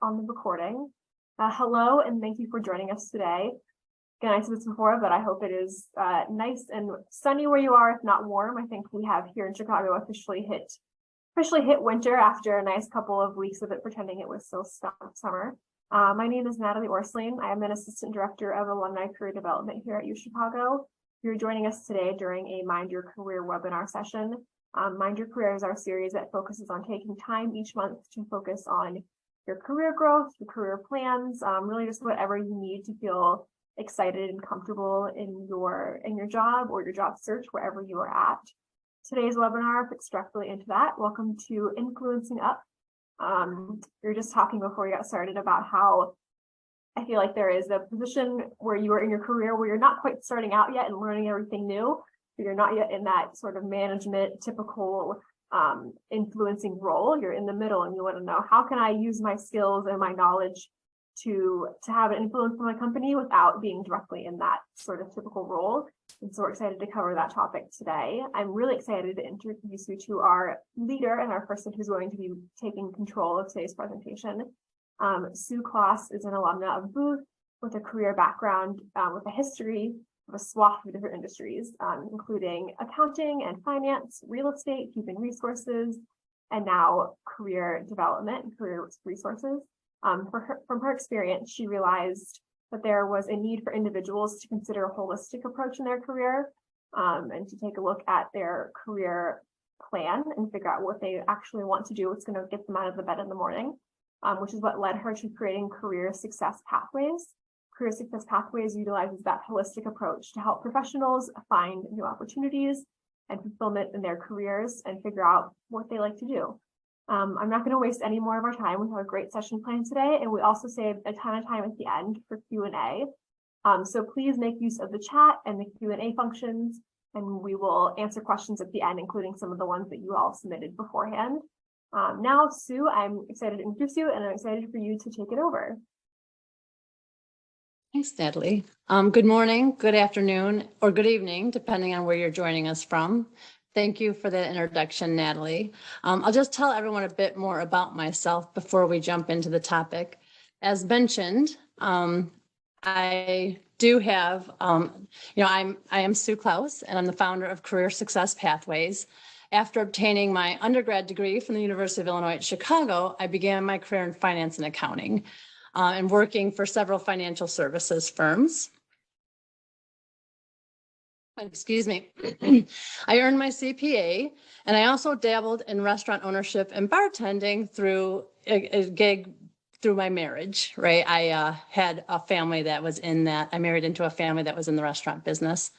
on the recording. Hello, and thank you for joining us today. Again, I said this before, but I hope it is nice and sunny where you are, if not warm. I think we have here in Chicago officially hit winter after a nice couple of weeks of it pretending it was still summer. My name is Natalie Orsling. I am an Assistant Director of Alumni Career Development here at UChicago. You're joining us today during a Mind Your Career webinar session. Mind Your Career is our series that focuses on taking time each month to focus on your career growth, your career plans, really just whatever you need to feel excited and comfortable in your job or your job search, wherever you are at. Today's webinar fits directly into that. Welcome to Influencing Up. We were just talking before we got started about how I feel like there is a position where you are in your career where you're not quite starting out yet and learning everything new. But you're not yet in that sort of management typical influencing role. You're in the middle and you want to know, how can I use my skills and my knowledge to have an influence on my company without being directly in that sort of typical role. And so we're excited to cover that topic today. I'm really excited to introduce you to our leader and our person who's going to be taking control of today's presentation. Sue Kloss is an alumna of Booth with a career background with a history of a swath of different industries, including accounting and finance, real estate, human resources, and now career development and career resources. From her experience, she realized that there was a need for individuals to consider a holistic approach in their career and to take a look at their career plan and figure out what they actually want to do, what's going to get them out of the bed in the morning, which is what led her to creating Career Success Pathways. Career Success Pathways utilizes that holistic approach to help professionals find new opportunities and fulfillment in their careers and figure out what they like to do. I'm not going to waste any more of our time. We have a great session planned today, and we also saved a ton of time at the end for Q&A. So please make use of the chat and the Q&A functions, and we will answer questions at the end, including some of the ones that you all submitted beforehand. Now, Sue, I'm excited to introduce you, and I'm excited for you to take it over. Thanks, Natalie. Good morning, good afternoon, or good evening, depending on where you're joining us from. Thank you for that introduction, Natalie. I'll just tell everyone a bit more about myself before we jump into the topic. As mentioned, I do have, I am Sue Kloss, and I'm the founder of Career Success Pathways. After obtaining my undergrad degree from the University of Illinois at Chicago, I began my career in finance and accounting and working for several financial services firms. Excuse me. I earned my CPA, and I also dabbled in restaurant ownership and bartending through a gig through my marriage, right? I had a family that was in that. I married into a family that was in the restaurant business.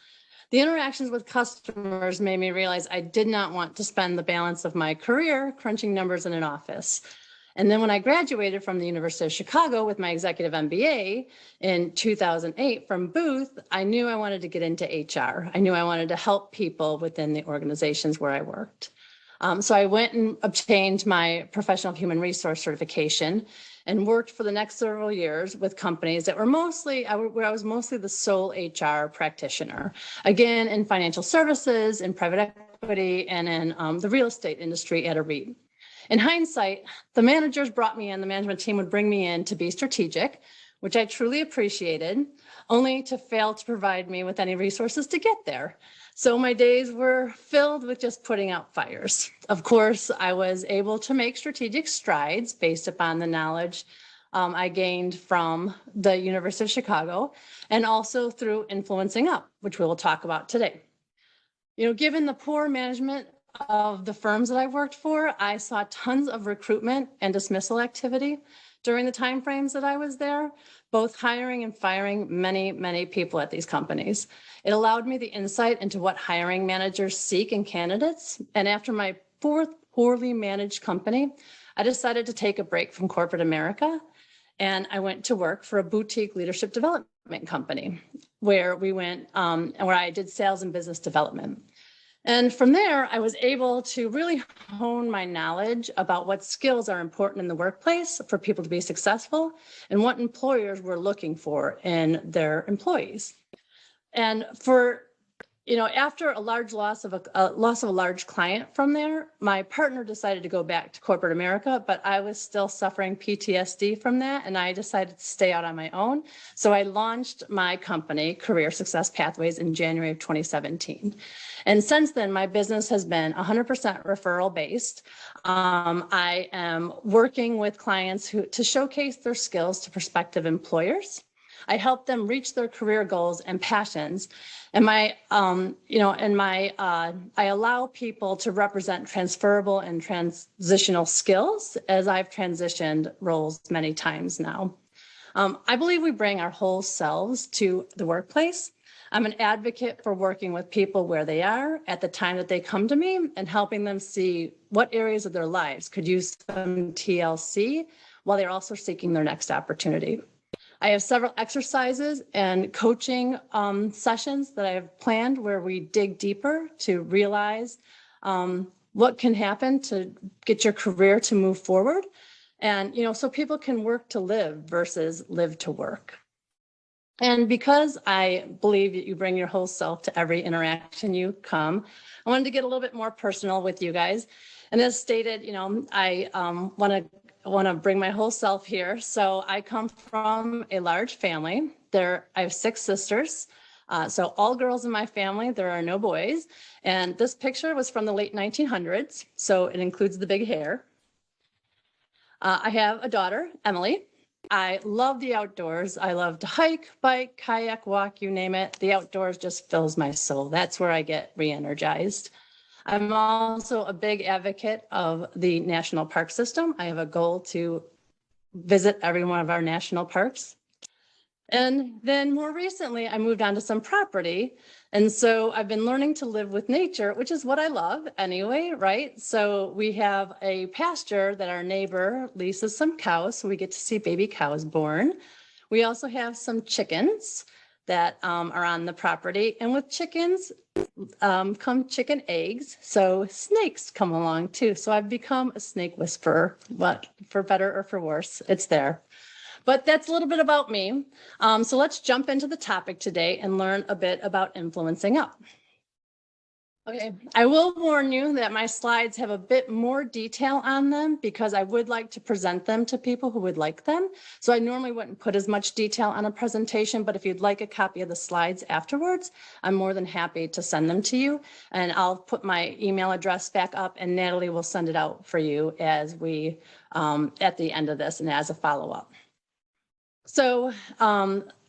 The interactions with customers made me realize I did not want to spend the balance of my career crunching numbers in an office. And then when I graduated from the University of Chicago with my executive MBA in 2008 from Booth, I knew I wanted to get into HR. I knew I wanted to help people within the organizations where I worked. So I went and obtained my professional human resource certification and worked for the next several years with companies that were where I was mostly the sole HR practitioner. Again, in financial services, in private equity, and in the real estate industry at a REIT. In hindsight, the managers brought me in, the management team would bring me in to be strategic, which I truly appreciated, only to fail to provide me with any resources to get there. So my days were filled with just putting out fires. Of course, I was able to make strategic strides based upon the knowledge I gained from the University of Chicago and also through influencing up, which we will talk about today. Given the poor management of the firms that I worked for, I saw tons of recruitment and dismissal activity during the timeframes that I was there, both hiring and firing many, many people at these companies. It allowed me the insight into what hiring managers seek in candidates. And after my fourth poorly managed company, I decided to take a break from corporate America. And I went to work for a boutique leadership development company where where I did sales and business development. And from there, I was able to really hone my knowledge about what skills are important in the workplace for people to be successful and what employers were looking for in their employees. And for after a large loss of a large client from there, my partner decided to go back to corporate America, but I was still suffering PTSD from that, and I decided to stay out on my own. So I launched my company, Career Success Pathways, in January of 2017. And since then, my business has been 100% referral based. I am working with clients to showcase their skills to prospective employers. I help them reach their career goals and passions. And I allow people to represent transferable and transitional skills as I've transitioned roles many times now. I believe we bring our whole selves to the workplace. I'm an advocate for working with people where they are at the time that they come to me and helping them see what areas of their lives could use some TLC while they're also seeking their next opportunity. I have several exercises and coaching sessions that I have planned where we dig deeper to realize what can happen to get your career to move forward. And, so people can work to live versus live to work. And because I believe that you bring your whole self to every interaction you come, I wanted to get a little bit more personal with you guys. And as stated, I want to bring my whole self here. So I come from a large family. I have 6 sisters. So all girls in my family, there are no boys. And this picture was from the late 1900s. So it includes the big hair. I have a daughter, Emily. I love the outdoors. I love to hike, bike, kayak, walk, you name it. The outdoors just fills my soul. That's where I get re-energized. I'm also a big advocate of the national park system. I have a goal to visit every one of our national parks. And then more recently, I moved on to some property. And so I've been learning to live with nature, which is what I love anyway, right? So we have a pasture that our neighbor leases some cows, so we get to see baby cows born. We also have some chickens that are on the property. And with chickens come chicken eggs. So snakes come along too. So I've become a snake whisperer, but for better or for worse, it's there. But that's a little bit about me. So let's jump into the topic today and learn a bit about influencing up. Okay, I will warn you that my slides have a bit more detail on them because I would like to present them to people who would like them. So I normally wouldn't put as much detail on a presentation, but if you'd like a copy of the slides afterwards, I'm more than happy to send them to you. And I'll put my email address back up and Natalie will send it out for you as we, at the end of this and as a follow-up. So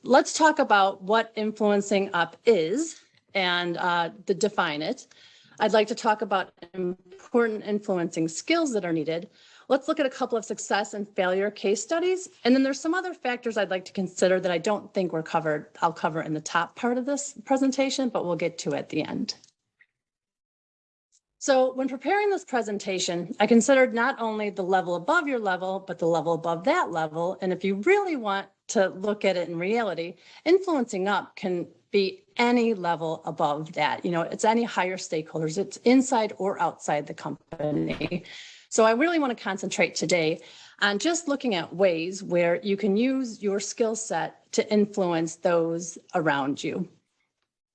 let's talk about what influencing up is and to define it. I'd like to talk about important influencing skills that are needed. Let's look at a couple of success and failure case studies. And then there's some other factors I'd like to consider that I don't think were covered. I'll cover in the top part of this presentation, but we'll get to at the end. So when preparing this presentation, I considered not only the level above your level, but the level above that level. And if you really want to look at it in reality, influencing up can be any level above that. It's any higher stakeholders, it's inside or outside the company. So I really want to concentrate today on just looking at ways where you can use your skill set to influence those around you.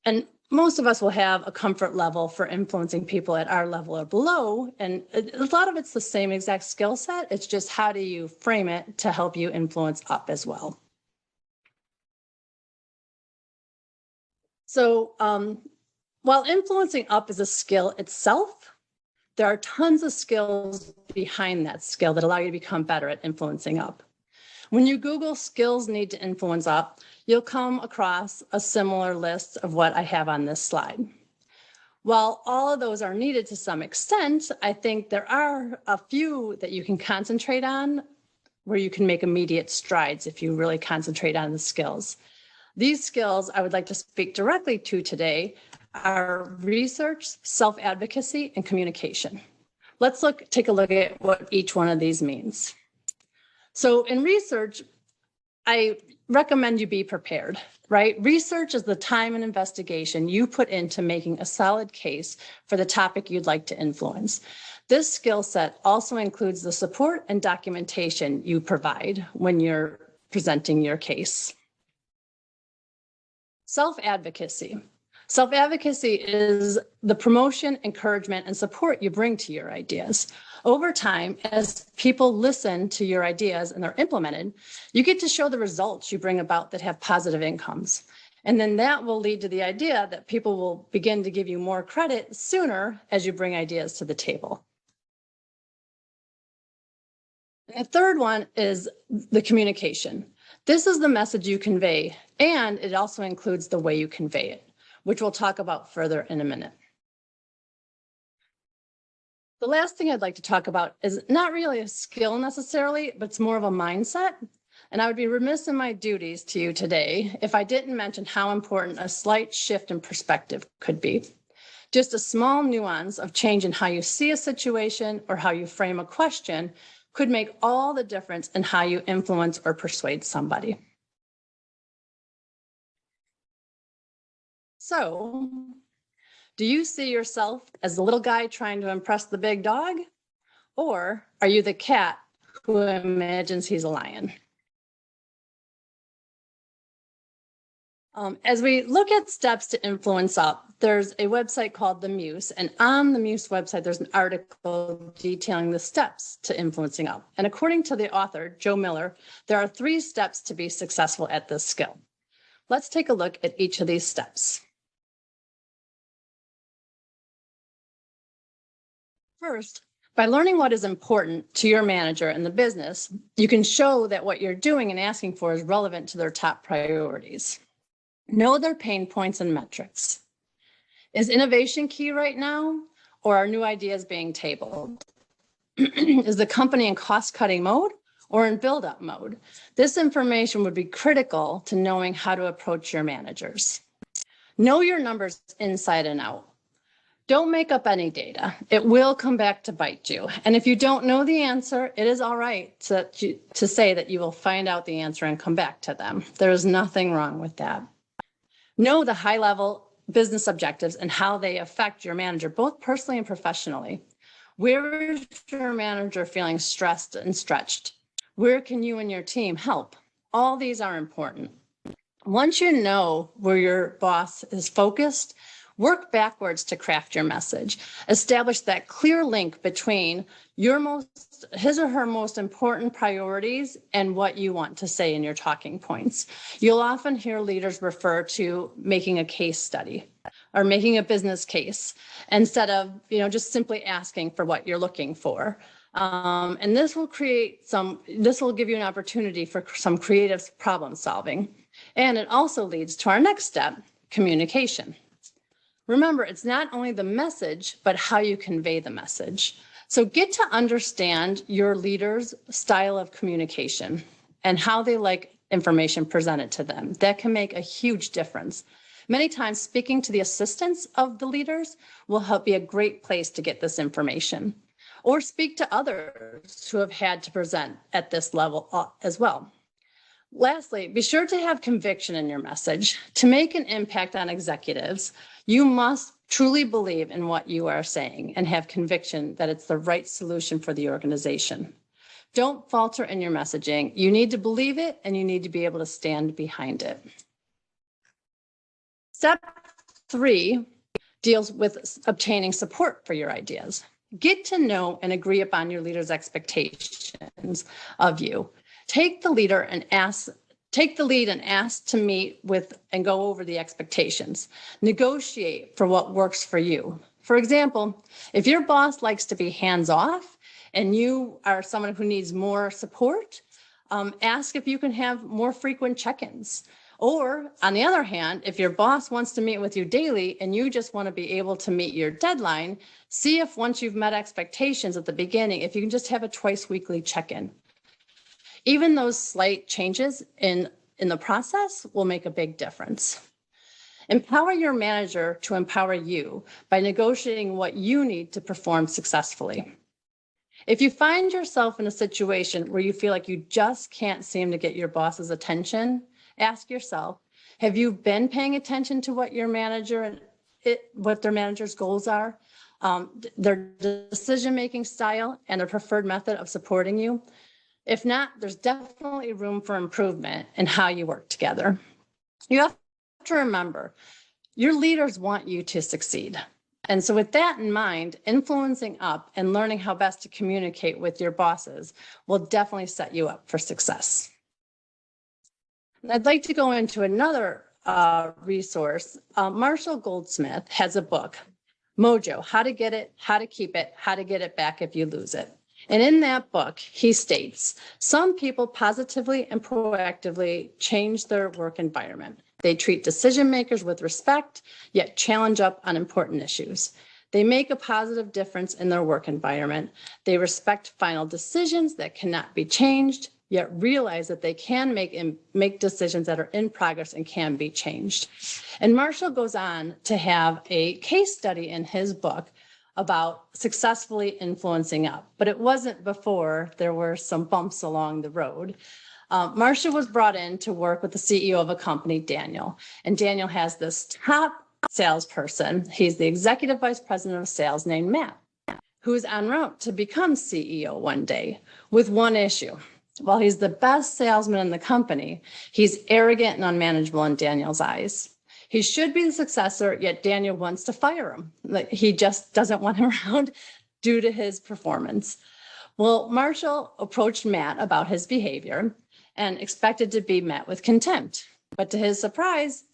And most of us will have a comfort level for influencing people at our level or below. And a lot of it's the same exact skill set. It's just how do you frame it to help you influence up as well. So while influencing up is a skill itself, there are tons of skills behind that skill that allow you to become better at influencing up. When you Google skills need to influence up, you'll come across a similar list of what I have on this slide. While all of those are needed to some extent, I think there are a few that you can concentrate on where you can make immediate strides if you really concentrate on the skills. These skills I would like to speak directly to today are research, self-advocacy, and communication. Let's take a look at what each one of these means. So in research, I recommend you be prepared, right? Research is the time and investigation you put into making a solid case for the topic you'd like to influence. This skill set also includes the support and documentation you provide when you're presenting your case. Self-advocacy. Self-advocacy is the promotion, encouragement, and support you bring to your ideas. Over time, as people listen to your ideas and they're implemented, you get to show the results you bring about that have positive incomes. And then that will lead to the idea that people will begin to give you more credit sooner as you bring ideas to the table. And the third one is the communication. This is the message you convey, and it also includes the way you convey it, which we'll talk about further in a minute. The last thing I'd like to talk about is not really a skill necessarily, but it's more of a mindset. And I would be remiss in my duties to you today if I didn't mention how important a slight shift in perspective could be. Just a small nuance of change in how you see a situation or how you frame a question could make all the difference in how you influence or persuade somebody. So, do you see yourself as the little guy trying to impress the big dog? Or are you the cat who imagines he's a lion? As we look at steps to influence up, there's a website called The Muse, and on the Muse website, there's an article detailing the steps to influencing up. And according to the author, Joe Miller, there are 3 steps to be successful at this skill. Let's take a look at each of these steps. First, by learning what is important to your manager and the business, you can show that what you're doing and asking for is relevant to their top priorities. Know their pain points and metrics. Is innovation key right now, or are new ideas being tabled? Is the company in cost-cutting mode or in build-up mode? This information would be critical to knowing how to approach your managers. Know your numbers inside and out. Don't make up any data. It will come back to bite you. And if you don't know the answer, it is all right to say that you will find out the answer and come back to them. There is nothing wrong with that. Know the high-level business objectives and how they affect your manager, both personally and professionally. Where is your manager feeling stressed and stretched? Where can you and your team help? All these are important. Once you know where your boss is focused, work backwards to craft your message. Establish that clear link between his or her most important priorities and what you want to say in your talking points. You'll often hear leaders refer to making a case study or making a business case instead of, just simply asking for what you're looking for. And this will give you an opportunity for some creative problem solving. And it also leads to our next step, communication. Remember, it's not only the message, but how you convey the message. So get to understand your leader's style of communication and how they like information presented to them. That can make a huge difference. Many times, speaking to the assistants of the leaders will help be a great place to get this information. Or speak to others who have had to present at this level as well. Lastly, be sure to have conviction in your message. To make an impact on executives, you must truly believe in what you are saying and have conviction that it's the right solution for the organization. Don't falter in your messaging. You need to believe it and you need to be able to stand behind it. Step 3 deals with obtaining support for your ideas. Get to know and agree upon your leader's expectations of you. Take the lead and ask to meet with and go over the expectations. Negotiate for what works for you. For example, if your boss likes to be hands-off and you are someone who needs more support, ask if you can have more frequent check-ins. Or on the other hand, if your boss wants to meet with you daily and you just want to be able to meet your deadline, see if once you've met expectations at the beginning, if you can just have a twice weekly check-in. Even those slight changes in the process will make a big difference. Empower your manager to empower you by negotiating what you need to perform successfully. If you find yourself in a situation where you feel like you just can't seem to get your boss's attention, ask yourself, have you been paying attention to what your manager what their manager's goals are, their decision-making style, and their preferred method of supporting you? If not, there's definitely room for improvement in how you work together. You have to remember, Your leaders want you to succeed. And so with that in mind, influencing up and learning how best to communicate with your bosses will definitely set you up for success. And I'd like to go into another resource. Marshall Goldsmith has a book, Mojo, How to Get It, How to Keep It, How to Get It Back If You Lose It. And in that book, he states, some people positively and proactively change their work environment. They treat decision makers with respect, yet challenge up on important issues. They make a positive difference in their work environment. They respect final decisions that cannot be changed, yet realize that they can make decisions that are in progress and can be changed. And Marshall goes on to have a case study in his book about successfully influencing up, but it wasn't before there were some bumps along the road. Marshall was brought in to work with the CEO of a company, Daniel, and Daniel has this top salesperson. He's the executive vice president of sales named Matt, who is en route to become CEO one day with one issue. While he's the best salesman in the company, he's arrogant and unmanageable in Daniel's eyes. He should be the successor, yet Daniel wants to fire him. He just doesn't want him around due to his performance. Well, Marshall approached Matt about his behavior and expected to be met with contempt. But to his surprise,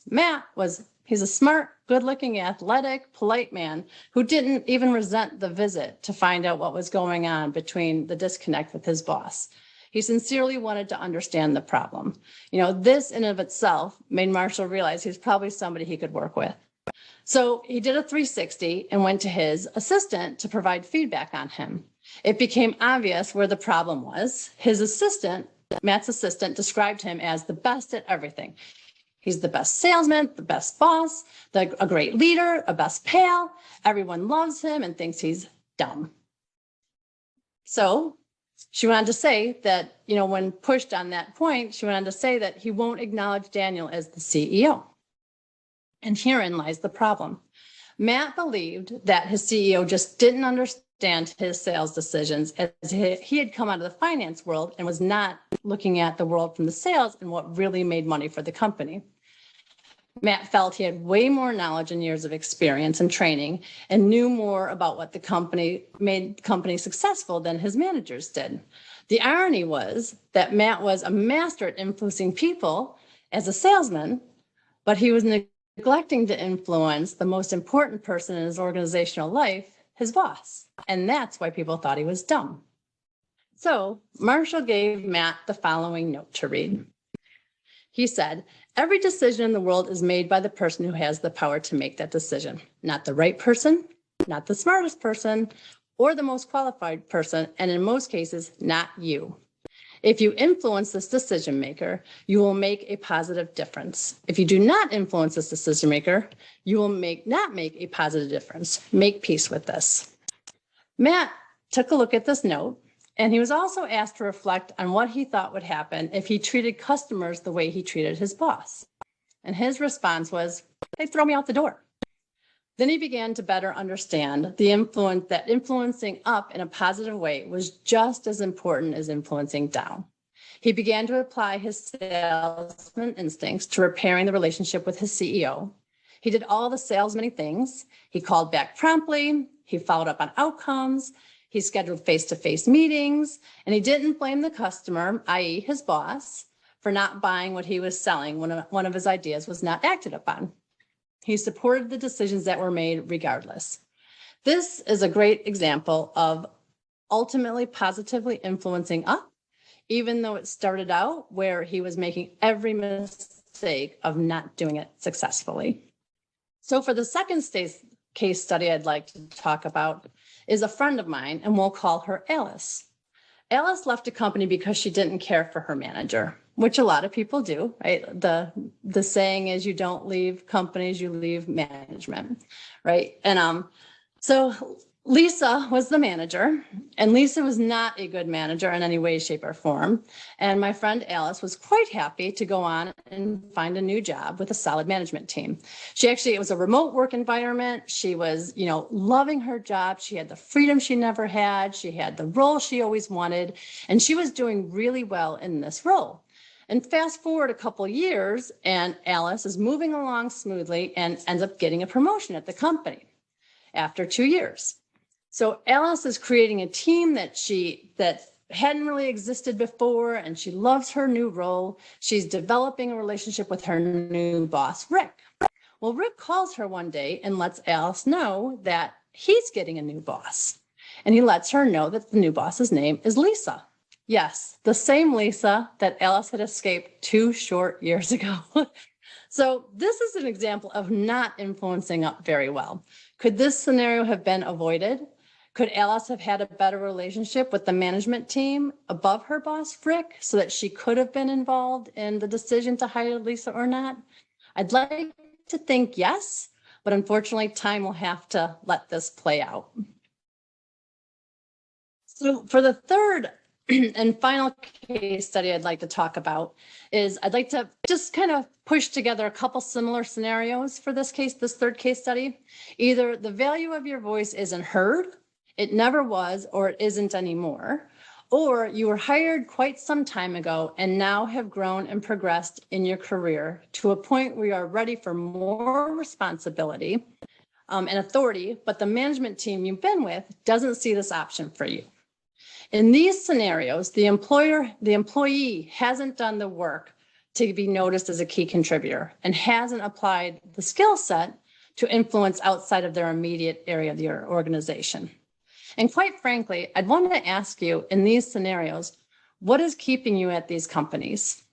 he's a smart, good-looking, athletic, polite man who didn't even resent the visit to find out what was going on between the disconnect with his boss. He sincerely wanted to understand the problem. This in and of itself made Marshall realize he's probably somebody he could work with. So he did a 360 and went to his assistant to provide feedback on him. It became obvious where the problem was. Matt's assistant, described him as the best at everything. He's the best salesman, the best boss, a great leader, a best pal. Everyone loves him and thinks he's dumb. So she went on to say that, when pushed on that point, she went on to say that he won't acknowledge Daniel as the CEO. And herein lies the problem. Matt believed that his CEO just didn't understand his sales decisions, as he had come out of the finance world and was not looking at the world from the sales and what really made money for the company. Matt felt he had way more knowledge and years of experience and training and knew more about what made companies successful than his managers did. The irony was that Matt was a master at influencing people as a salesman, but he was neglecting to influence the most important person in his organizational life, his boss. And that's why people thought he was dumb. So Marshall gave Matt the following note to read. He said, every decision in the world is made by the person who has the power to make that decision. Not the right person, not the smartest person, or the most qualified person, and in most cases, not you. If you influence this decision maker, you will make a positive difference. If you do not influence this decision maker, you will not make a positive difference. Make peace with this. Matt took a look at this note, and he was also asked to reflect on what he thought would happen if he treated customers the way he treated his boss. And his response was, they'd throw me out the door. Then he began to better understand that influencing up in a positive way was just as important as influencing down. He began to apply his salesman instincts to repairing the relationship with his CEO. He did all the salesman things. He called back promptly. He followed up on outcomes. He scheduled face-to-face meetings, and he didn't blame the customer, i.e. his boss, for not buying what he was selling when one of his ideas was not acted upon. He supported the decisions that were made regardless. This is a great example of ultimately positively influencing up, even though it started out where he was making every mistake of not doing it successfully. So for the second case study I'd like to talk about is a friend of mine, and we'll call her Alice. Alice left a company because she didn't care for her manager, which a lot of people do, right? The saying is you don't leave companies, you leave management, right? And so Lisa was the manager, and Lisa was not a good manager in any way, shape, or form. And my friend Alice was quite happy to go on and find a new job with a solid management team. It was a remote work environment. She was, loving her job. She had the freedom she never had. She had the role she always wanted, and she was doing really well in this role. And fast forward a couple years, and Alice is moving along smoothly and ends up getting a promotion at the company after 2 years. So Alice is creating a team that hadn't really existed before, and she loves her new role. She's developing a relationship with her new boss, Rick. Well, Rick calls her one day and lets Alice know that he's getting a new boss. And he lets her know that the new boss's name is Lisa. Yes, the same Lisa that Alice had escaped 2 short years ago. So this is an example of not influencing up very well. Could this scenario have been avoided? Could Alice have had a better relationship with the management team above her boss, Rick, so that she could have been involved in the decision to hire Lisa or not? I'd like to think yes, but unfortunately, time will have to let this play out. So for the third and final case study I'd like to talk about is I'd like to just kind of push together a couple similar scenarios for this third case study. Either the value of your voice isn't heard, it never was, or it isn't anymore, or you were hired quite some time ago and now have grown and progressed in your career to a point where you are ready for more responsibility and authority, but the management team you've been with doesn't see this option for you. In these scenarios, the employee hasn't done the work to be noticed as a key contributor and hasn't applied the skill set to influence outside of their immediate area of your organization. And quite frankly, I'd want to ask you in these scenarios, what is keeping you at these companies?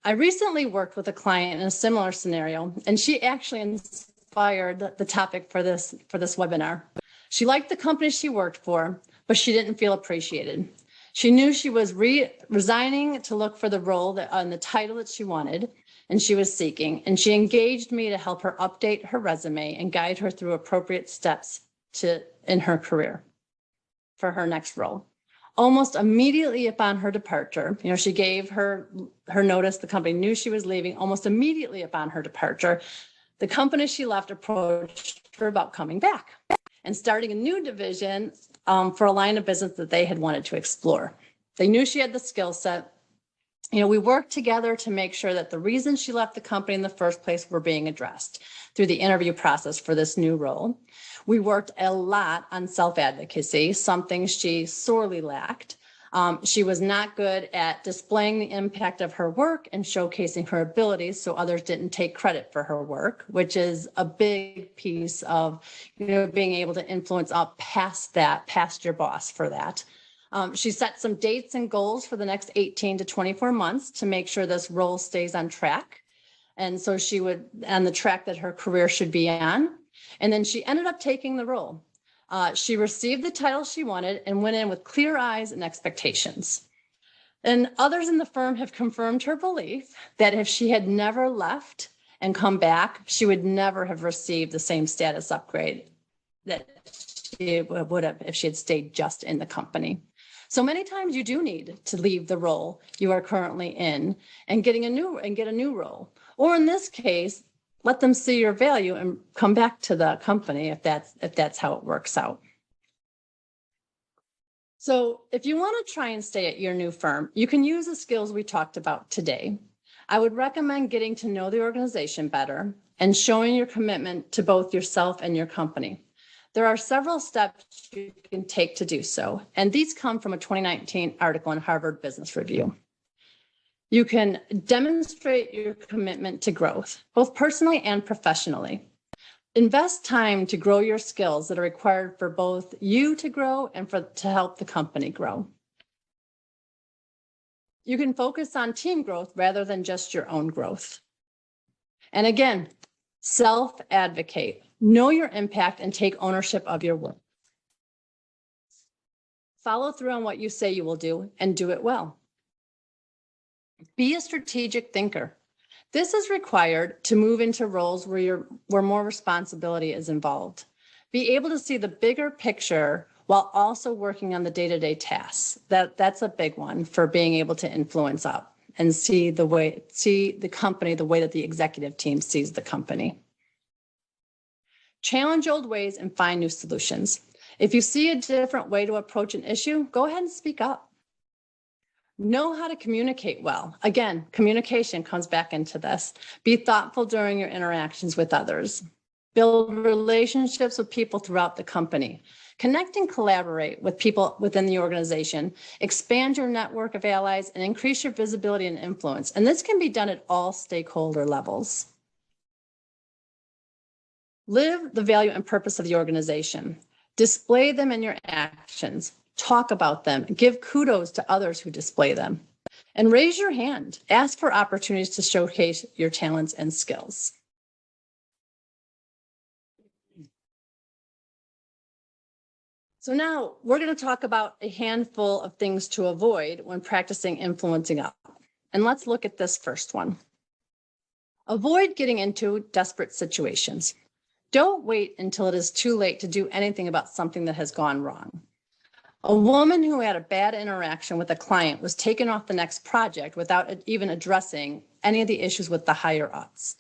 I recently worked with a client in a similar scenario, and she actually inspired the topic for this webinar. She liked the company she worked for, but she didn't feel appreciated. She knew she was resigning to look for the role and the title that she wanted, and she was seeking. And she engaged me to help her update her resume and guide her through appropriate steps in her career for her next role. Almost immediately upon her departure, she gave her notice. The company knew she was leaving. Almost immediately upon her departure, the company she left approached her about coming back and starting a new division for a line of business that they had wanted to explore. They knew she had the skill set. We worked together to make sure that the reasons she left the company in the first place were being addressed through the interview process for this new role. We worked a lot on self-advocacy, something she sorely lacked. She was not good at displaying the impact of her work and showcasing her abilities so others didn't take credit for her work, which is a big piece of being able to influence up past your boss for that. She set some dates and goals for the next 18 to 24 months to make sure this role stays on track. And so she would on the track that her career should be on. And then she ended up taking the role. She received the title she wanted and went in with clear eyes and expectations. And others in the firm have confirmed her belief that if she had never left and come back, she would never have received the same status upgrade that she would have if she had stayed just in the company. So many times you do need to leave the role you are currently in and get a new role. Or in this case, let them see your value and come back to the company if that's how it works out. So if you want to try and stay at your new firm, you can use the skills we talked about today. I would recommend getting to know the organization better and showing your commitment to both yourself and your company. There are several steps you can take to do so, and these come from a 2019 article in Harvard Business Review. You can demonstrate your commitment to growth, both personally and professionally. Invest time to grow your skills that are required for both you to grow and to help the company grow. You can focus on team growth rather than just your own growth. And again, self-advocate. Know your impact and take ownership of your work. Follow through on what you say you will do and do it well. Be a strategic thinker. This is required to move into roles where more responsibility is involved. Be able to see the bigger picture while also working on the day-to-day tasks. That's a big one for being able to influence up and see the company the way that the executive team sees the company. Challenge old ways and find new solutions. If you see a different way to approach an issue, go ahead and speak up. Know how to communicate well. Again, communication comes back into this. Be thoughtful during your interactions with others. Build relationships with people throughout the company. Connect and collaborate with people within the organization. Expand your network of allies and increase your visibility and influence. And this can be done at all stakeholder levels. Live the value and purpose of the organization. Display them in your actions. Talk about them. Give kudos to others who display them. And raise your hand. Ask for opportunities to showcase your talents and skills. So now we're going to talk about a handful of things to avoid when practicing influencing up. And let's look at this first one. Avoid getting into desperate situations. Don't wait until it is too late to do anything about something that has gone wrong. A woman who had a bad interaction with a client was taken off the next project without even addressing any of the issues with the higher ups.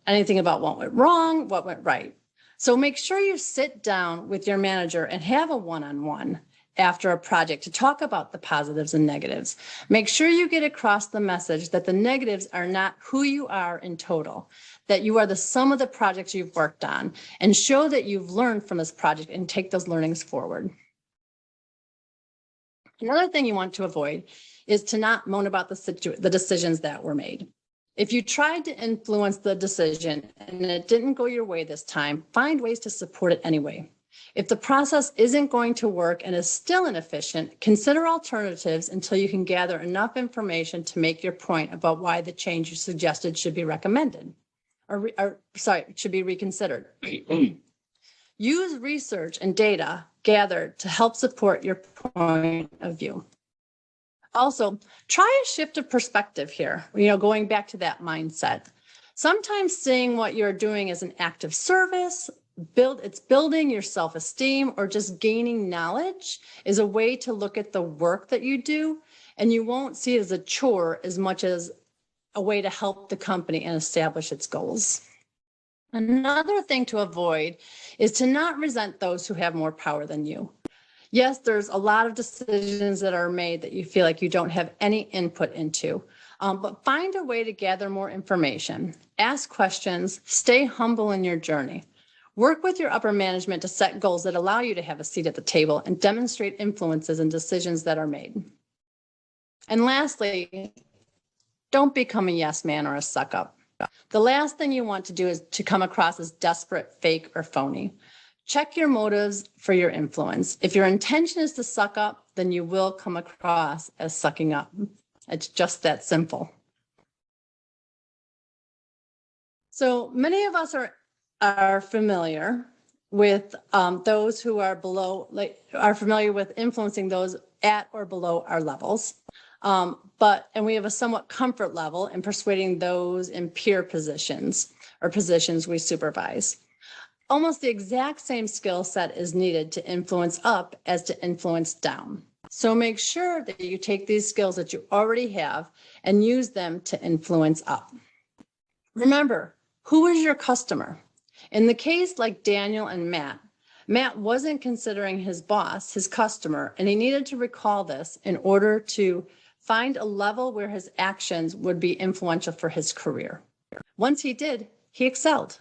Anything about what went wrong, what went right. So make sure you sit down with your manager and have a one-on-one after a project to talk about the positives and negatives. Make sure you get across the message that the negatives are not who you are in total, that you are the sum of the projects you've worked on, and show that you've learned from this project and take those learnings forward. Another thing you want to avoid is to not moan about the decisions that were made. If you tried to influence the decision and it didn't go your way this time, find ways to support it anyway. If the process isn't going to work and is still inefficient, consider alternatives until you can gather enough information to make your point about why the change you suggested should be recommended, should be reconsidered. Use research and data gathered to help support your point of view. Also, try a shift of perspective here, going back to that mindset. Sometimes seeing what you're doing as an act of service, it's building your self-esteem or just gaining knowledge is a way to look at the work that you do, and you won't see it as a chore as much as a way to help the company and establish its goals. Another thing to avoid is to not resent those who have more power than you. Yes, there's a lot of decisions that are made that you feel like you don't have any input into, but find a way to gather more information, ask questions, stay humble in your journey. Work with your upper management to set goals that allow you to have a seat at the table and demonstrate influences in decisions that are made. And lastly, don't become a yes man or a suck up. The last thing you want to do is to come across as desperate, fake, or phony. Check your motives for your influence. If your intention is to suck up, then you will come across as sucking up. It's just that simple. So many of us are familiar with those who are below, are familiar with influencing those at or below our levels. And we have a somewhat comfort level in persuading those in peer positions or positions we supervise. Almost the exact same skill set is needed to influence up as to influence down. So make sure that you take these skills that you already have and use them to influence up. Remember, who is your customer? In the case like Daniel and Matt wasn't considering his boss, his customer, and he needed to recall this in order to find a level where his actions would be influential for his career. Once he did, he excelled.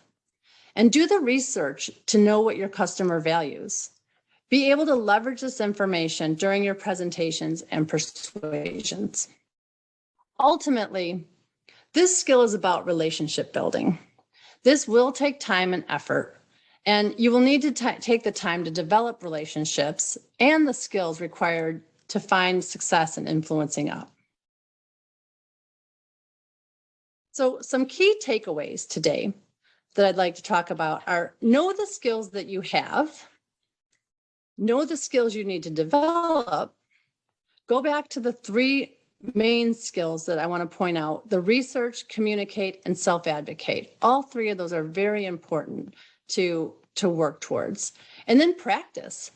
And do the research to know what your customer values. Be able to leverage this information during your presentations and persuasions. Ultimately, this skill is about relationship building. This will take time and effort, and you will need to take the time to develop relationships and the skills required to find success in influencing up. So some key takeaways today that I'd like to talk about are: know the skills that you have, know the skills you need to develop. Go back to the three main skills that I want to point out: the research, communicate, and self-advocate. All three of those are very important to work towards. And then practice.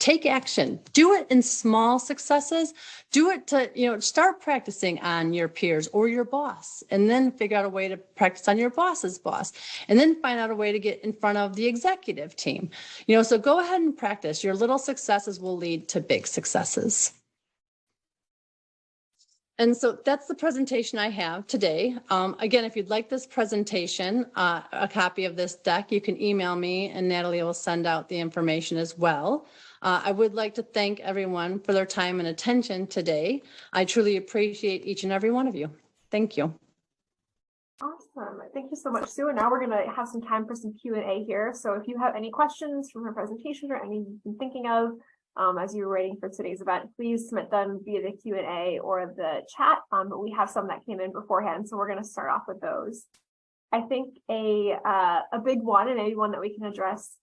Take action. Do it in small successes. Do it to, start practicing on your peers or your boss, and then figure out a way to practice on your boss's boss, and then find out a way to get in front of the executive team. So go ahead and practice. Your little successes will lead to big successes. And so that's the presentation I have today. Again, if you'd like this presentation, a copy of this deck, you can email me and Natalie will send out the information as well. I would like to thank everyone for their time and attention today. I truly appreciate each and every one of you. Thank you. Awesome. Thank you so much, Sue. And now we're going to have some time for some Q&A here. So if you have any questions from her presentation or any you've been thinking of as you were waiting for today's event, please submit them via the Q&A or the chat. But we have some that came in beforehand, so we're going to start off with those. I think a big one, and maybe one that we can address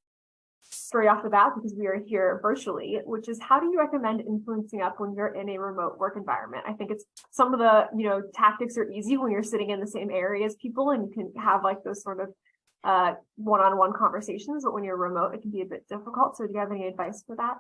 straight off the bat because we are here virtually, which is how do you recommend influencing up when you're in a remote work environment? I think it's some of the tactics are easy when you're sitting in the same area as people and you can have like those sort of one-on-one conversations, but when you're remote it can be a bit difficult. So do you have any advice for that?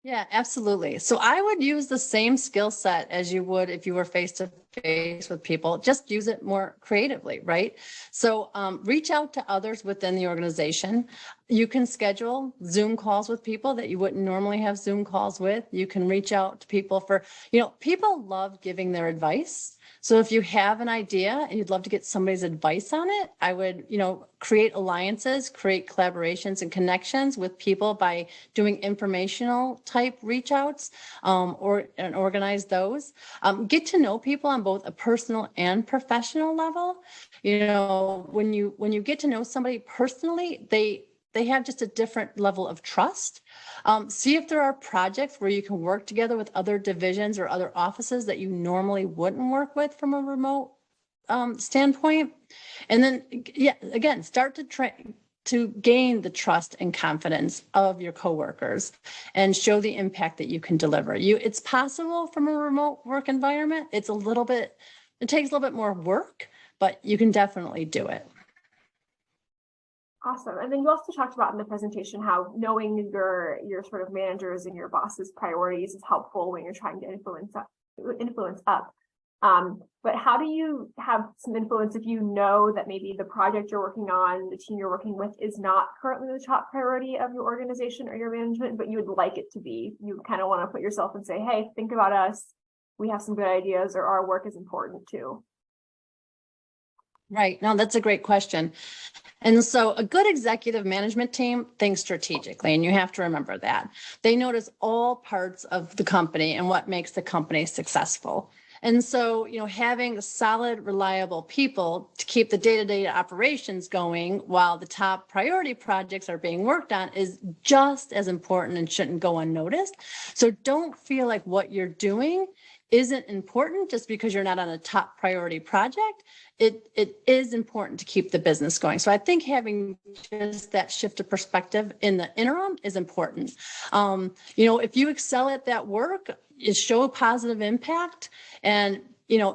Yeah, absolutely. So I would use the same skill set as you would if you were face to face with people, just use it more creatively, right? So reach out to others within the organization. You can schedule Zoom calls with people that you wouldn't normally have Zoom calls with. You can reach out to people for, people love giving their advice. So if you have an idea and you'd love to get somebody's advice on it, I would, create alliances, create collaborations and connections with people by doing informational type reach outs and organize those. Get to know people on both a personal and professional level. When you get to know somebody personally, they have just a different level of trust. See if there are projects where you can work together with other divisions or other offices that you normally wouldn't work with from a remote standpoint. And then, again, start to gain the trust and confidence of your coworkers and show the impact that you can deliver. It's possible from a remote work environment. It takes a little bit more work, but you can definitely do it. Awesome. And then you also talked about in the presentation how knowing your sort of managers and your boss's priorities is helpful when you're trying to influence up. But how do you have some influence if you know that maybe the project you're working on, the team you're working with is not currently the top priority of your organization or your management, but you would like it to be? You kind of want to put yourself and say, hey, think about us. We have some good ideas, or our work is important too. Right. No, that's a great question. And so a good executive management team thinks strategically, and you have to remember that. They notice all parts of the company and what makes the company successful. And so, having solid, reliable people to keep the day-to-day operations going while the top priority projects are being worked on is just as important and shouldn't go unnoticed. So don't feel like what you're doing isn't important just because you're not on a top priority project. It is important to keep the business going. So I think having just that shift of perspective in the interim is important. If you excel at that work, you show a positive impact and,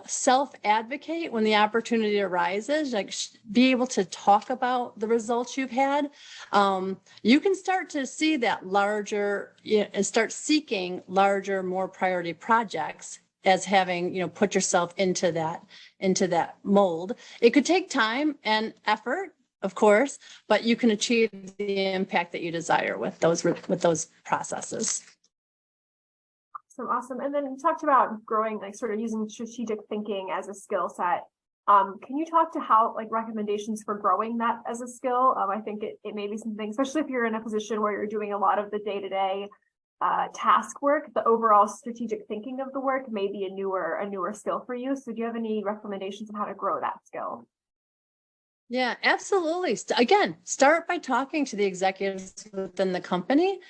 self-advocate when the opportunity arises, like be able to talk about the results you've had. You can start to see that larger and start seeking larger, more priority projects as having, put yourself into that mold. It could take time and effort, of course, but you can achieve the impact that you desire with those processes. Awesome. And then you talked about growing, like sort of using strategic thinking as a skill set. Can you talk to how, like, recommendations for growing that as a skill? I think it may be something, especially if you're in a position where you're doing a lot of the day-to-day task work, the overall strategic thinking of the work may be a newer skill for you. So do you have any recommendations on how to grow that skill? Yeah, absolutely. Again, start by talking to the executives within the company.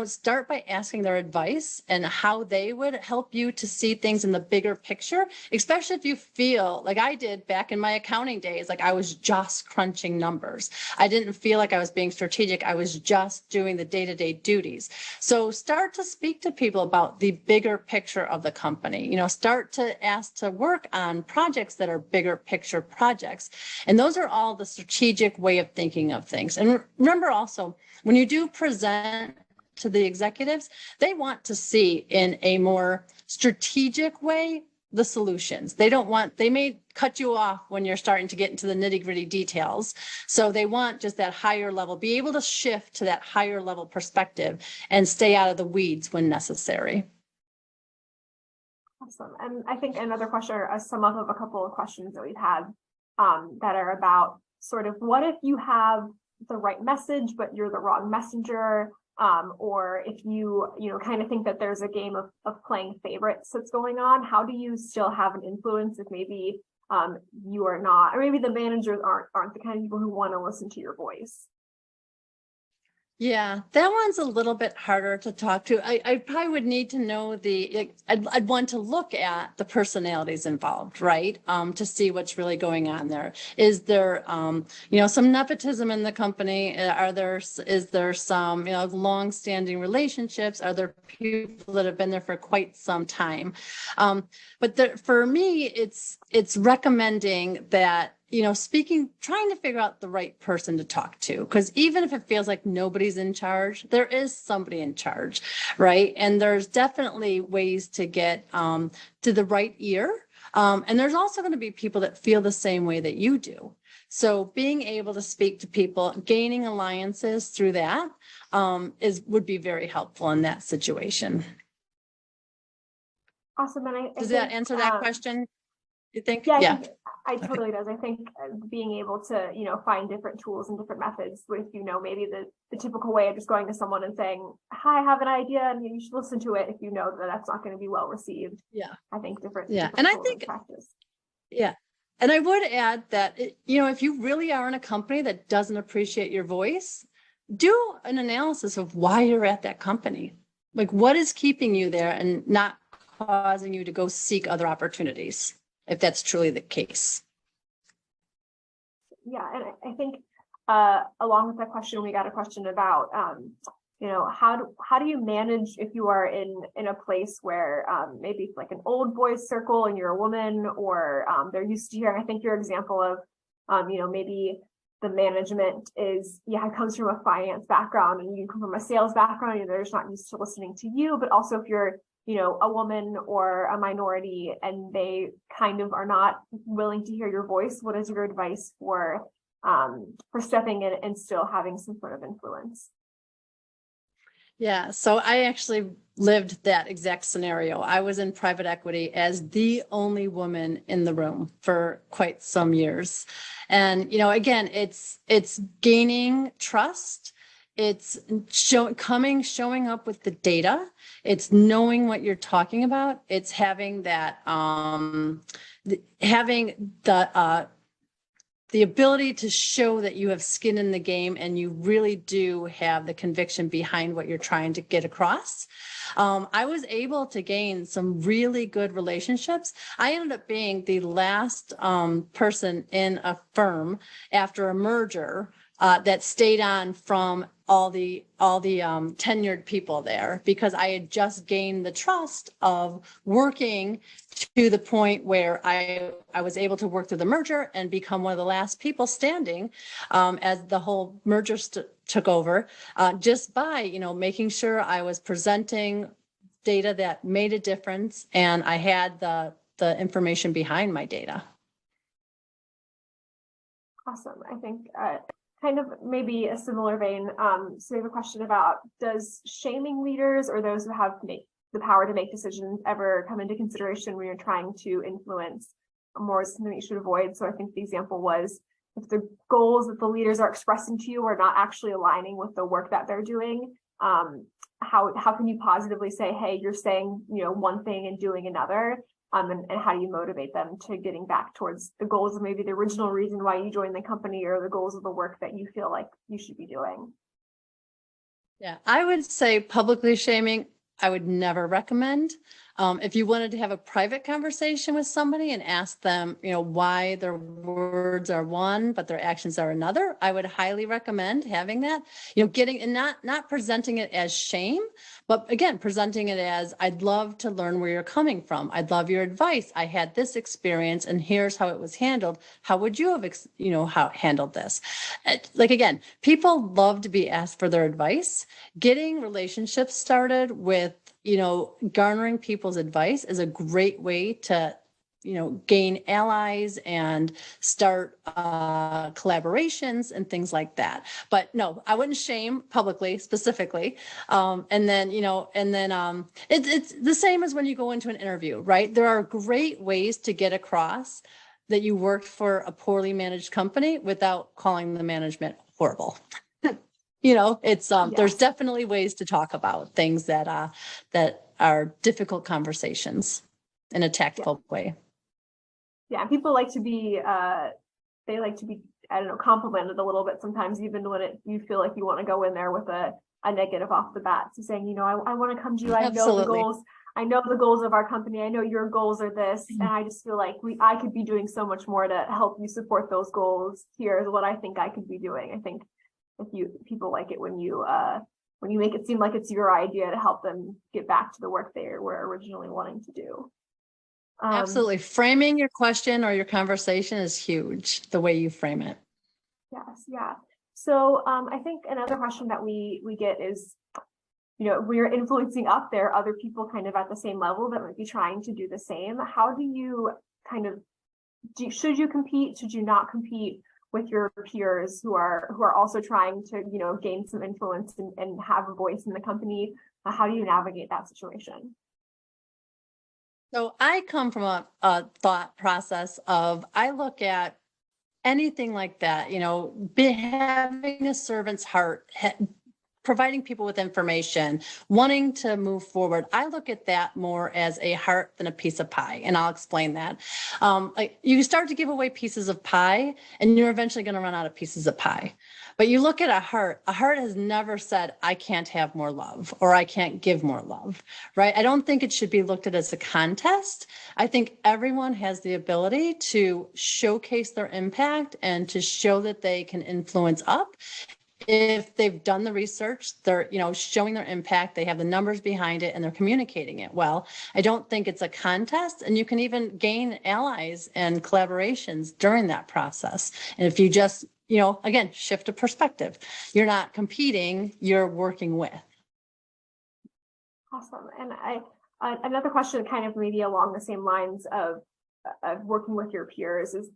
Start by asking their advice and how they would help you to see things in the bigger picture, especially if you feel like I did back in my accounting days, like I was just crunching numbers. I didn't feel like I was being strategic. I was just doing the day-to-day duties. So start to speak to people about the bigger picture of the company. Start to ask to work on projects that are bigger picture projects. And those are all the strategic way of thinking of things. And remember also, when you do present to the executives, they want to see in a more strategic way the solutions. They may cut you off when you're starting to get into the nitty-gritty details. So they want just that higher level, be able to shift to that higher level perspective and stay out of the weeds when necessary. Awesome. And I think another question, or a sum up of a couple of questions that we've had that are about sort of what if you have the right message, but you're the wrong messenger, or if you kind of think that there's a game of playing favorites that's going on, how do you still have an influence if maybe you are not, or maybe the managers aren't the kind of people who want to listen to your voice? Yeah, that one's a little bit harder to talk to. I probably would need to know I'd want to look at the personalities involved, right? To see what's really going on there. Is there, some nepotism in the company? Is there some, long-standing relationships? Are there people that have been there for quite some time? But for me, it's recommending that, trying to figure out the right person to talk to, because even if it feels like nobody's in charge, there is somebody in charge, right? And there's definitely ways to get to the right ear. And there's also going to be people that feel the same way that you do. So being able to speak to people, gaining alliances through that would be very helpful in that situation. Awesome. And Does that answer that question, you think? Yeah, Yeah. I think it totally does. I think being able to, find different tools and different methods with, maybe the typical way of just going to someone and saying, hi, I have an idea and you should listen to it, if you know that that's not going to be well received. Yeah. I think different. Yeah. Different And I think, practice. Yeah. And I would add that, if you really are in a company that doesn't appreciate your voice, do an analysis of why you're at that company. Like, what is keeping you there and not causing you to go seek other opportunities, if that's truly the case. Yeah, and I think along with that question, we got a question about, how do you manage if you are in a place where maybe it's like an old boys circle and you're a woman, or they're used to hearing, I think your example of, maybe the management comes from a finance background and you come from a sales background and they're just not used to listening to you. But also if you're a woman or a minority and they kind of are not willing to hear your voice, what is your advice for stepping in and still having some sort of influence? Yeah, so I actually lived that exact scenario. I was in private equity as the only woman in the room for quite some years. And, again, it's gaining trust. It's showing up with the data. It's knowing what you're talking about. It's having that, having the ability to show that you have skin in the game and you really do have the conviction behind what you're trying to get across. I was able to gain some really good relationships. I ended up being the last person in a firm after a merger that stayed on from all the tenured people there, because I had just gained the trust of working to the point where I was able to work through the merger and become one of the last people standing as the whole merger took over, just by, making sure I was presenting data that made a difference and I had the information behind my data. Awesome. I think kind of maybe a similar vein. So we have a question about, does shaming leaders or those who have the power to make decisions ever come into consideration when you're trying to influence, more is something you should avoid? So I think the example was, if the goals that the leaders are expressing to you are not actually aligning with the work that they're doing, how can you positively say, hey, you're saying, one thing and doing another? And how do you motivate them to getting back towards the goals of maybe the original reason why you joined the company, or the goals of the work that you feel like you should be doing? Yeah, I would say publicly shaming, I would never recommend. If you wanted to have a private conversation with somebody and ask them, why their words are one, but their actions are another, I would highly recommend having that, getting and not presenting it as shame, but again, presenting it as, I'd love to learn where you're coming from. I'd love your advice. I had this experience and here's how it was handled. How would you have, handled this? Like, again, people love to be asked for their advice. Getting relationships started with, garnering people's advice is a great way to gain allies and start collaborations and things like that. But no, I wouldn't shame publicly, specifically. It's the same as when you go into an interview, right? There are great ways to get across that you worked for a poorly managed company without calling the management horrible. There's definitely ways to talk about things that are difficult conversations in a tactful way. Yeah, people like to be, they like to be, I don't know, complimented a little bit sometimes, even when you feel like you want to go in there with a negative off the bat. So saying, I want to come to you. I know the goals. I know the goals of our company. I know your goals are this. And I just feel like I could be doing so much more to help you support those goals. Here is what I think I could be doing. I think people like it when you make it seem like it's your idea to help them get back to the work they were originally wanting to do. Absolutely. Framing your question or your conversation is huge, the way you frame it. Yes. Yeah. So I think another question that we get is, we're influencing up there other people kind of at the same level that might be trying to do the same. How do you should you compete? Should you not compete with your peers who are also trying to, gain some influence and have a voice in the company? How do you navigate that situation? So I come from a thought process of, I look at anything like that, having a servant's heart, providing people with information, wanting to move forward. I look at that more as a heart than a piece of pie. And I'll explain that. You start to give away pieces of pie and you're eventually going to run out of pieces of pie. But you look at a heart has never said, I can't have more love or I can't give more love, right? I don't think it should be looked at as a contest. I think everyone has the ability to showcase their impact and to show that they can influence up. If they've done the research, they're, showing their impact, they have the numbers behind it and they're communicating it well. I don't think it's a contest, and you can even gain allies and collaborations during that process. And if you just, again, shift a perspective, you're not competing, you're working with. Awesome. And another question kind of maybe along the same lines of working with your peers is,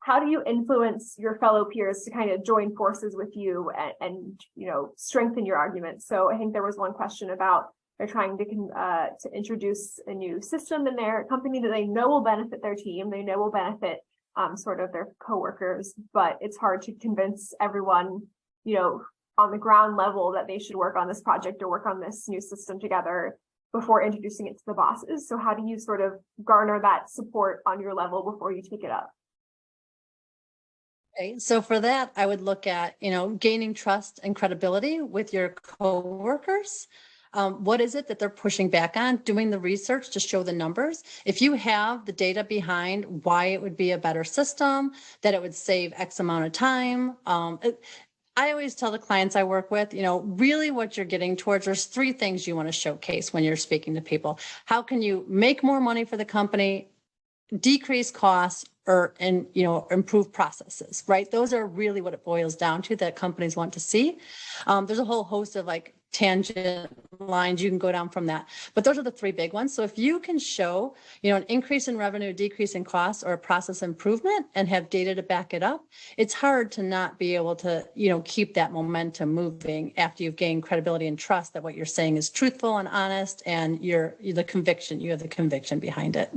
how do you influence your fellow peers to kind of join forces with you and strengthen your arguments? So I think there was one question about they're trying to introduce a new system in their company that they know will benefit their team, they know will benefit sort of their coworkers, but it's hard to convince everyone, on the ground level that they should work on this project or work on this new system together before introducing it to the bosses. So how do you sort of garner that support on your level before you take it up? Okay, so for that, I would look at, gaining trust and credibility with your coworkers. What is it that they're pushing back on? Doing the research to show the numbers. If you have the data behind why it would be a better system, that it would save X amount of time. I always tell the clients I work with, really what you're getting towards, there's three things you want to showcase when you're speaking to people. How can you make more money for the company, decrease costs, or improve processes, right? Those are really what it boils down to that companies want to see. There's a whole host of tangent lines you can go down from that, but those are the three big ones. So if you can show, an increase in revenue, decrease in costs, or a process improvement and have data to back it up, it's hard to not be able to, keep that momentum moving after you've gained credibility and trust that what you're saying is truthful and honest, and you have the conviction behind it.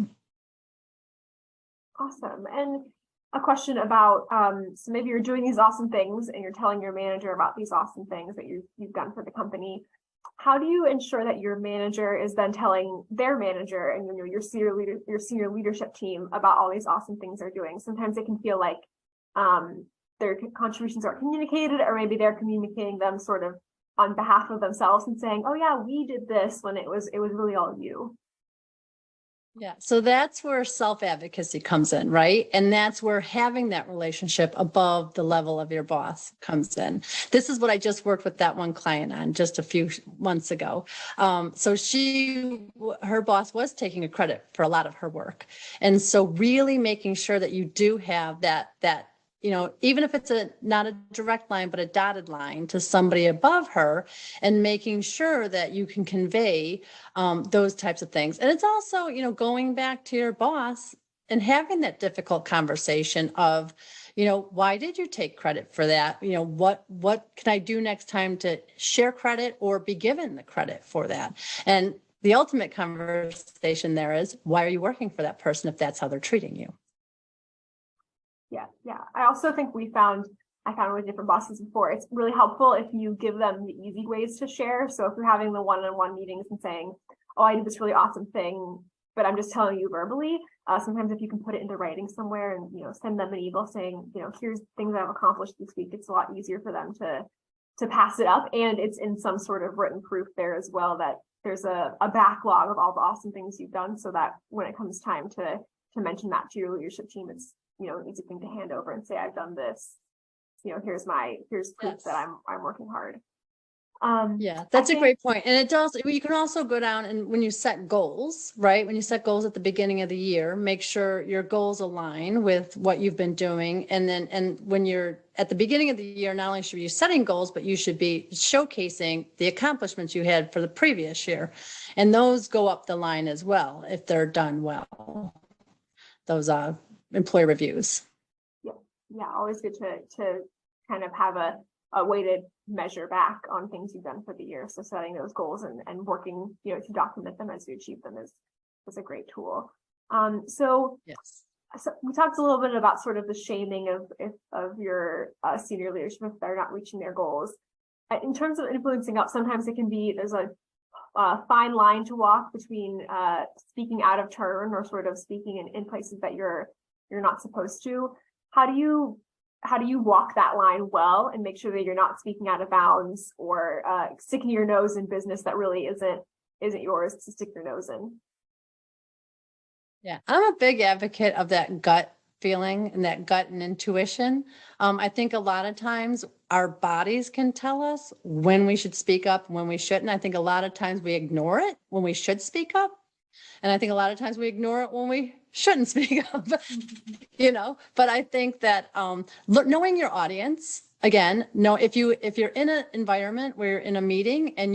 Awesome. And a question about, so maybe you're doing these awesome things and you're telling your manager about these awesome things that you've done for the company. How do you ensure that your manager is then telling their manager and your senior leadership team about all these awesome things they're doing? Sometimes it can feel like their contributions aren't communicated, or maybe they're communicating them sort of on behalf of themselves and saying, oh yeah, we did this, when it was really all you. Yeah. So that's where self-advocacy comes in, right? And that's where having that relationship above the level of your boss comes in. This is what I just worked with that one client on just a few months ago. So her boss was taking a credit for a lot of her work. And so really making sure that you do have that even if it's not a direct line, but a dotted line to somebody above her, and making sure that you can convey those types of things. And it's also, going back to your boss, having that difficult conversation of, why did you take credit for that? What can I do next time to share credit or be given the credit for that? And the ultimate conversation there is, why are you working for that person if that's how they're treating you? Yeah. I also think I found with different bosses before, it's really helpful if you give them the easy ways to share. So if you're having the one-on-one meetings and saying, oh, I did this really awesome thing, but I'm just telling you verbally, sometimes if you can put it into writing somewhere and, send them an email saying, here's things I've accomplished this week, it's a lot easier for them to pass it up. And it's in some sort of written proof there as well, that there's a backlog of all the awesome things you've done, so that when it comes time to mention that to your leadership team, it's, an easy thing to hand over and say, I've done this. Here's proof Yes. that I'm working hard. Yeah, that's a great point. And it does, you can also go down and when you set goals, right? When you set goals at the beginning of the year, make sure your goals align with what you've been doing. And when you're at the beginning of the year, not only should you be setting goals, but you should be showcasing the accomplishments you had for the previous year. And those go up the line as well, if they're done well, those employee reviews. Yeah, always good to kind of have a way to measure back on things you've done for the year. So setting those goals and working, to document them as you achieve them is a great tool. So we talked a little bit about sort of the shaming of your senior leadership if they're not reaching their goals. In terms of influencing up, sometimes there's a fine line to walk between speaking out of turn or sort of speaking in places that you're not supposed to. How do you walk that line well and make sure that you're not speaking out of bounds or sticking your nose in business that really isn't yours to stick your nose in? Yeah, I'm a big advocate of that gut feeling and that gut and intuition. I think a lot of times our bodies can tell us when we should speak up, when we shouldn't. I think a lot of times we ignore it when we should speak up. And I think a lot of times we ignore it when we shouldn't speak up, but I think that knowing your audience, again, if you're in an environment where you're in a meeting and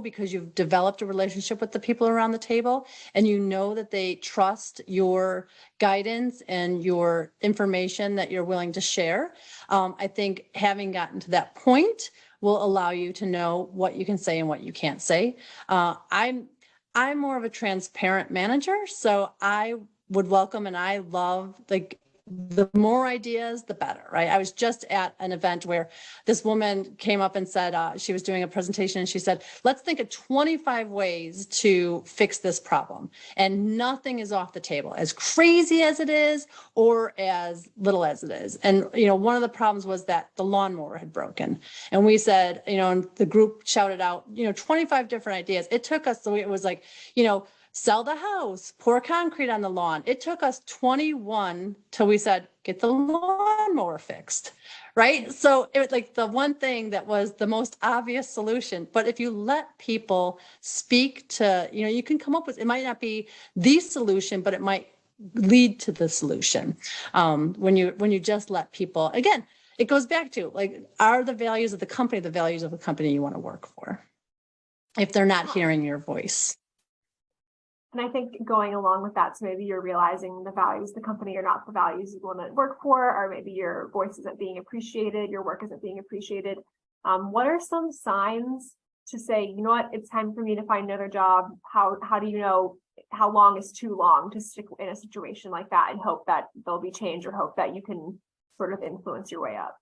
because you've developed a relationship with the people around the table and that they trust your guidance and your information that you're willing to share, I think having gotten to that point will allow you to know what you can say and what you can't say. I'm more of a transparent manager, so I would welcome and I love the more ideas, the better, right? I was just at an event where this woman came up and said she was doing a presentation and she said, let's think of 25 ways to fix this problem. And nothing is off the table, as crazy as it is or as little as it is. And, one of the problems was that the lawnmower had broken. And we said, and the group shouted out, 25 different ideas. It took us, so it was like, sell the house, pour concrete on the lawn. It took us 21 till we said, get the lawnmower fixed, right? So it was like the one thing that was the most obvious solution. But if you let people speak to, you can come up with, it might not be the solution, but it might lead to the solution. When you just let people, again, it goes back to are the values of the company you want to work for? If they're not hearing your voice. And I think going along with that, so maybe you're realizing the values of the company are not the values you want to work for, or maybe your voice isn't being appreciated, your work isn't being appreciated. What are some signs to say, you know what, it's time for me to find another job? How do you know how long is too long to stick in a situation like that and hope that there'll be change or hope that you can sort of influence your way up?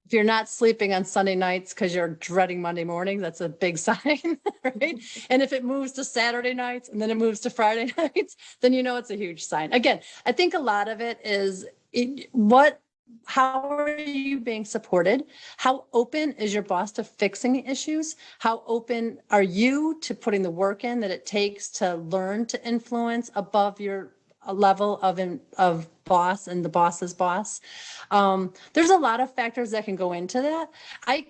If you're not sleeping on Sunday nights because you're dreading Monday mornings, that's a big sign, right? And if it moves to Saturday nights and then it moves to Friday nights, then it's a huge sign. Again, I think a lot of it is how are you being supported? How open is your boss to fixing the issues? How open are you to putting the work in that it takes to learn to influence above your level of boss and the boss's boss? There's a lot of factors that can go into that. I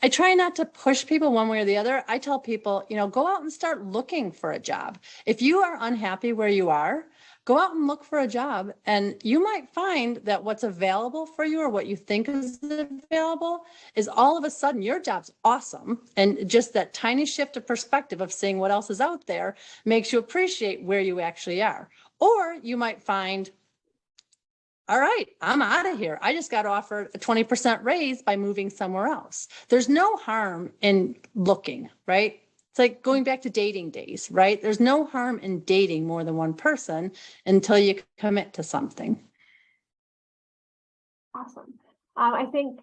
try not to push people one way or the other. I tell people, go out and start looking for a job. If you are unhappy where you are, go out and look for a job, and you might find that what's available for you or what you think is available is all of a sudden your job's awesome. And just that tiny shift of perspective of seeing what else is out there makes you appreciate where you actually are. Or you might find, all right, I'm out of here. I just got offered a 20% raise by moving somewhere else. There's no harm in looking, right? It's like going back to dating days, right? There's no harm in dating more than one person until you commit to something. Awesome. I think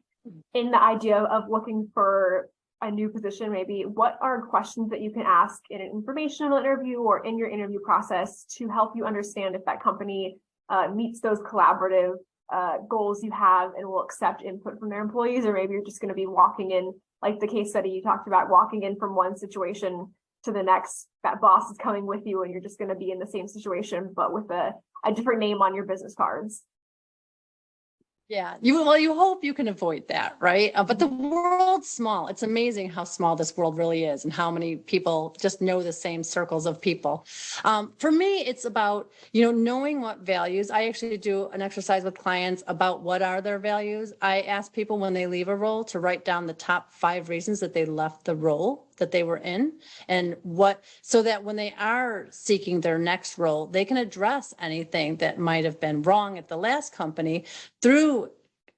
in the idea of looking for a new position, maybe what are questions that you can ask in an informational interview or in your interview process to help you understand if that company meets those collaborative goals you have and will accept input from their employees, or maybe you're just going to be walking in, like the case study you talked about, walking in from one situation to the next, that boss is coming with you and you're just going to be in the same situation, but with a different name on your business cards. Yeah, you hope you can avoid that, right? But the world's small. It's amazing how small this world really is and how many people just know the same circles of people. For me, it's about, knowing what values. I actually do an exercise with clients about what are their values. I ask people when they leave a role to write down the top 5 reasons that they left the role that they were in, and so that when they are seeking their next role, they can address anything that might have been wrong at the last company through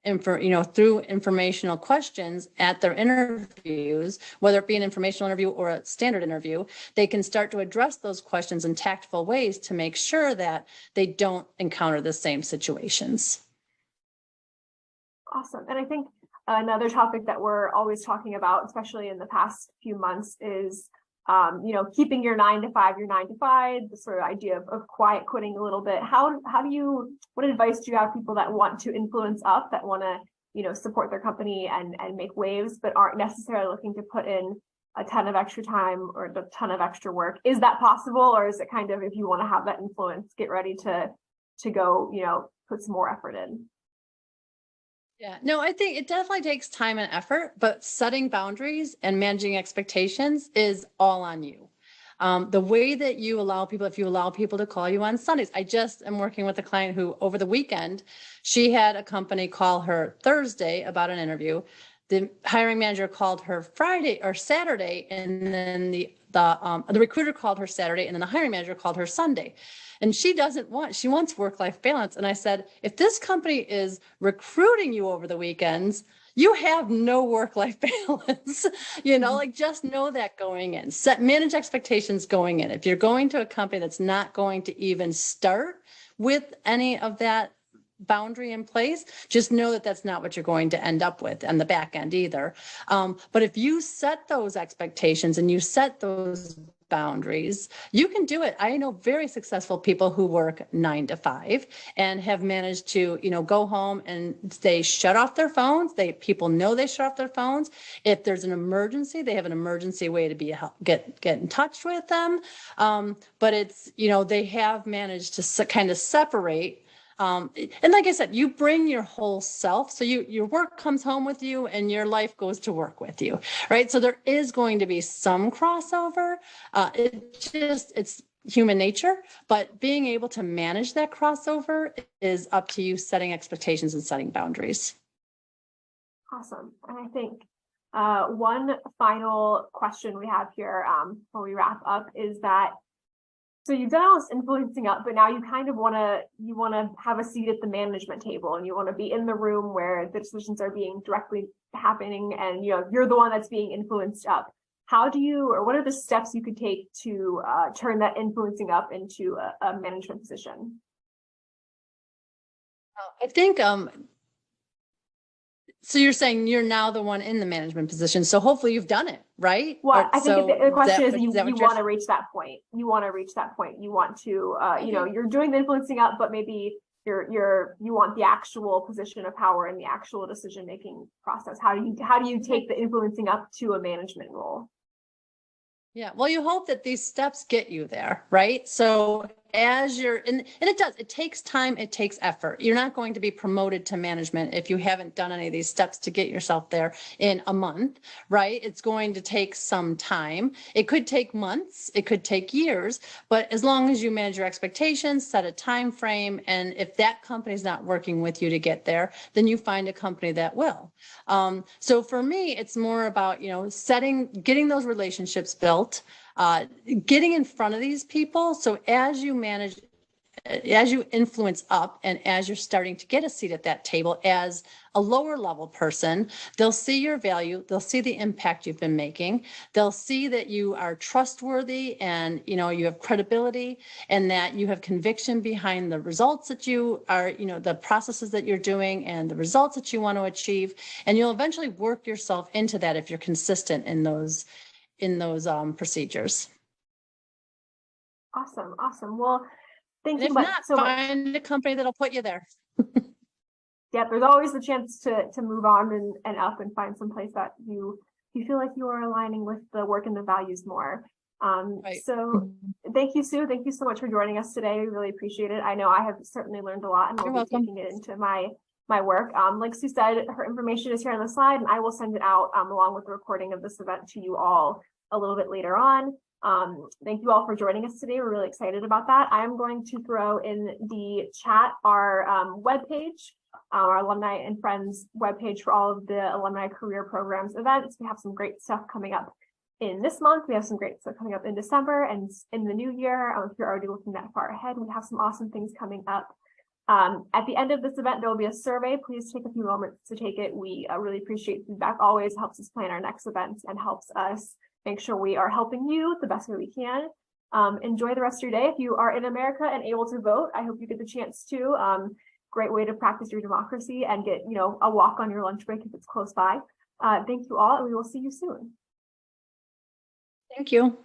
informational questions at their interviews, whether it be an informational interview or a standard interview. They can start to address those questions in tactful ways to make sure that they don't encounter the same situations. Awesome. And I think another topic that we're always talking about, especially in the past few months, is keeping your 9 to 5, the sort of idea of quiet quitting a little bit. What advice do you have people that want to influence up, that want to, support their company and make waves, but aren't necessarily looking to put in a ton of extra time or a ton of extra work? Is that possible? Or is it kind of, if you want to have that influence, get ready to go, put some more effort in? Yeah, no, I think it definitely takes time and effort, but setting boundaries and managing expectations is all on you. The way that if you allow people to call you on Sundays. I just am working with a client who over the weekend, she had a company call her Thursday about an interview. The hiring manager called her Friday or Saturday, and then the recruiter called her Saturday, and then the hiring manager called her Sunday. And she wants work-life balance. And I said, if this company is recruiting you over the weekends, you have no work-life balance, just know that going in. Manage expectations going in. If you're going to a company that's not going to even start with any of that boundary in place, just know that that's not what you're going to end up with on the back end either. But if you set those expectations and you set those boundaries, you can do it. I know very successful people who work 9 to 5 and have managed to, go home and they shut off their phones. People know they shut off their phones. If there's an emergency, they have an emergency way to get in touch with them. But it's, they have managed to kind of separate. And like I said, you bring your whole self. So your work comes home with you and your life goes to work with you, right? So there is going to be some crossover. It's human nature, but being able to manage that crossover is up to you, setting expectations and setting boundaries. Awesome. And I think one final question we have here before we wrap up is that, so you've done all this influencing up, but now you kind of want to have a seat at the management table, and you want to be in the room where the decisions are being directly happening, and you're the one that's being influenced up. What are the steps you could take to turn that influencing up into a management position? I think so you're saying you're now the one in the management position. So hopefully you've done it, right? Well, I think the question is you want to reach that point. You want to reach that point. You want to, you're doing the influencing up, but maybe you want the actual position of power in the actual decision-making process. How do you take the influencing up to a management role? Yeah, well, you hope that these steps get you there, right? So as you're, and it takes time, it takes effort. You're not going to be promoted to management if you haven't done any of these steps to get yourself there in a month, right? It's going to take some time. It could take months, it could take years, but as long as you manage your expectations, set a time frame, and if that company's not working with you to get there, then you find a company that will. So for me, it's more about, getting those relationships built, getting in front of these people. So as you influence up and as you're starting to get a seat at that table as a lower level person, they'll see your value, they'll see the impact you've been making, they'll see that you are trustworthy and you have credibility and that you have conviction behind the results that you are, the processes that you're doing and the results that you want to achieve. And you'll eventually work yourself into that if you're consistent in those procedures. Awesome. Well, thank And you if not, so much. find a company that'll put you there. Yeah, there's always the chance to move on and up and find some place that you feel like you are aligning with the work and the values more. Right. So thank you, Sue. Thank you so much for joining us today. We really appreciate it. I know I have certainly learned a lot and will be taking it into my work. Like Sue said, her information is here on the slide, and I will send it out along with the recording of this event to you all a little bit later on. Thank you all for joining us today. We're really excited about that. I'm going to throw in the chat our webpage, our Alumni and Friends webpage for all of the alumni career programs events. We have some great stuff coming up in this month. We have some great stuff coming up in December and in the new year. If you're already looking that far ahead, we have some awesome things coming up. At the end of this event, there will be a survey. Please take a few moments to take it. We really appreciate feedback. Always helps us plan our next events and helps us make sure we are helping you the best way we can. Enjoy the rest of your day. If you are in America and able to vote, I hope you get the chance to. Great way to practice your democracy and get, a walk on your lunch break if it's close by. Thank you all, and we will see you soon. Thank you.